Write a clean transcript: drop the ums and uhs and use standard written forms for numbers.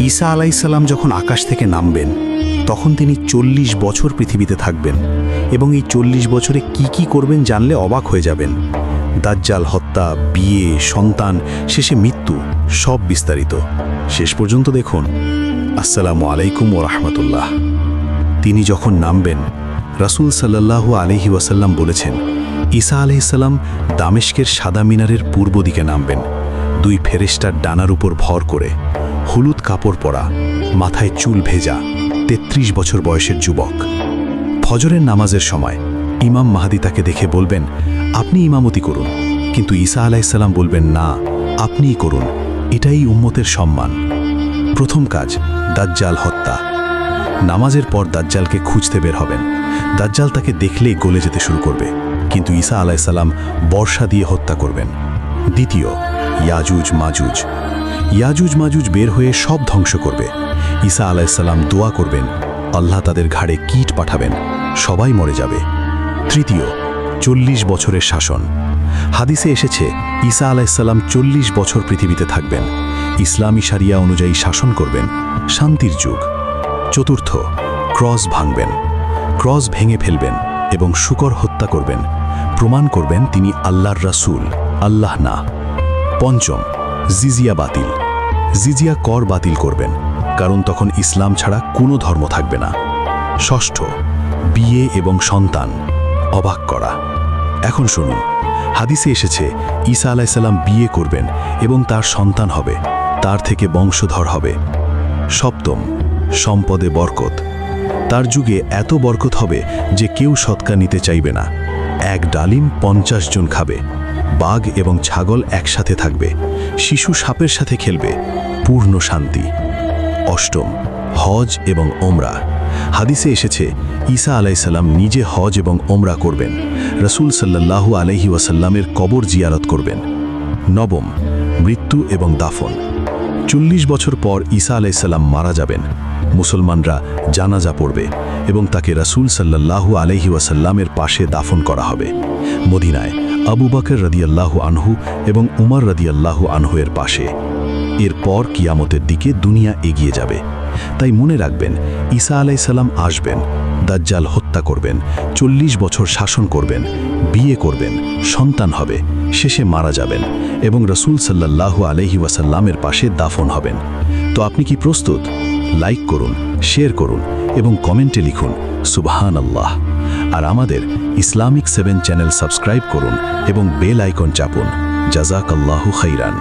ঈসা আলাইসাল্লাম যখন আকাশ থেকে নামবেন তখন তিনি 40 বছর পৃথিবীতে থাকবেন এবং এই 40 বছরে কি করবেন জানলে অবাক হয়ে যাবেন। দাজ্জাল হত্যা, বিয়ে, সন্তান, শেষে মৃত্যু, সব বিস্তারিত। শেষ পর্যন্ত দেখুন। আসসালামু আলাইকুম ওয়া রাহমাতুল্লাহ। তিনি যখন নামবেন, রাসূল সাল্লাল্লাহু আলাইহি ওয়াসাল্লাম বলেছেন, ঈসা আলাইহিসসালাম দামেস্কের সাদা মিনারের পূর্ব দিকে নামবেন, 2 ফেরেশতার ডানার উপর ভর করে, হলুদ কাপড় পরা, মাথায় চুল ভেজা, 33 বছর বয়সের যুবক। ফজরের নামাজের সময় ইমাম মাহদী তাকে দেখে বলবেন, আপনি ইমামতি করুন, কিন্তু ঈসা আলাইহিসসালাম বলবেন, না, আপনিই করুন, এটাই উম্মতের সম্মান। প্রথম কাজ, দাজ্জাল হত্যা। নামাজের পর দাজ্জালকে খুঁজতে বের হবেন। দাজ্জাল তাকে দেখলেই গলে যেতে শুরু করবে, কিন্তু ঈসা আলাইহিসসালাম বর্ষা দিয়ে হত্যা করবেন। দ্বিতীয়, ইয়াজুজ মাজুজ। ইয়াজুজ মাজুজ বের হয়ে সব ধ্বংস করবে। ঈসা আলাইহিসসালাম দোয়া করবেন, আল্লাহ তাদের ঘাড়ে কীট পাঠাবেন, সবাই মরে যাবে। তৃতীয়, 40 বছরের শাসন। হাদিসে এসেছে ঈসা আলাইহিসসালাম 40 বছর পৃথিবীতে থাকবেন, ইসলামী শারিয়া অনুযায়ী শাসন করবেন, শান্তির যুগ। চতুর্থ, ক্রস ভাঙবেন। ক্রস ভেঙে ফেলবেন এবং শুকর হত্যা করবেন, প্রমাণ করবেন তিনি আল্লাহর রাসূল, আল্লাহ না। পঞ্চম, জিজিয়া বাতিল। জিজিয়া কর বাতিল করবেন, কারণ তখন ইসলাম ছাড়া কোনো ধর্ম থাকবে না। ষষ্ঠ, বিয়ে এবং সন্তান। অবাক করা। এখন শুনুন, হাদিসে এসেছে ঈসা আলাইহিসসালাম বিয়ে করবেন এবং তার সন্তান হবে, তার থেকে বংশধর হবে। সপ্তম, সম্পদে বরকত। তার যুগে এত বরকত হবে যে কেউ সদকা নিতে চাইবে না। 1 ডালিম 50 জন খাবে। বাঘ এবং ছাগল একসাথে থাকবে। শিশু সাপের সাথে খেলবে। পূর্ণ শান্তি। অষ্টম, হজ এবং ওমরা। হাদিসে এসেছে ঈসা আলাইহিসসালাম নিজে হজ এবং ওমরা করবেন, রাসূল সাল্লাল্লাহু আলাইহি ওয়াসাল্লামের কবর জিয়ারত করবেন। নবম, মৃত্যু এবং দাফন। 40 বছর পর ঈসা আলাইহিসসালাম মারা যাবেন। মুসলমানরা জানাজা পড়বে এবং তাকে রাসূল সাল্লাল্লাহু আলাইহি ওয়াসাল্লামের পাশে দাফন করা হবে, মদিনায় আবু বকর রাদিয়াল্লাহু আনহু এবং উমর রাদিয়াল্লাহু আনহু এর পাশে। এরপর কিয়ামতের দিকে দুনিয়া এগিয়ে যাবে। তাই মনে রাখবেন, ঈসা আলাইহিসসালাম আসবেন, দাজ্জাল হত্যা করবেন, 40 বছর শাসন করবেন, বিয়ে করবেন, সন্তান হবে, শেষে মারা যাবেন এবং রাসূল সাল্লাল্লাহু আলাইহি ওয়াসাল্লামের পাশে দাফন হবেন। তো আপনি কি প্রস্তুত? লাইক করুন, শেয়ার করুন এবং কমেন্টে লিখুন সুবহানাল্লাহ। আর আমাদের ইসলামিক 7 চ্যানেল সাবস্ক্রাইব করুন এবং বেল আইকন চাপুন। জাযাকাল্লাহু খাইরান।